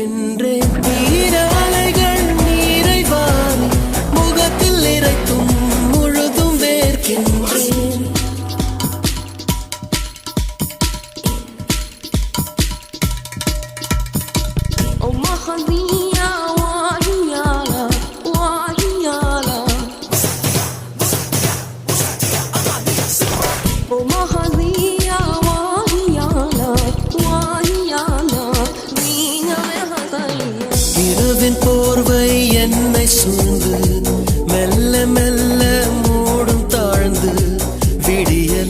நிற்கின்றேன். நீர அலைகள் நீரை வாரி முகத்தில் இறைத்தும் முழுதும் வேர்க்கின்றேன். Oh,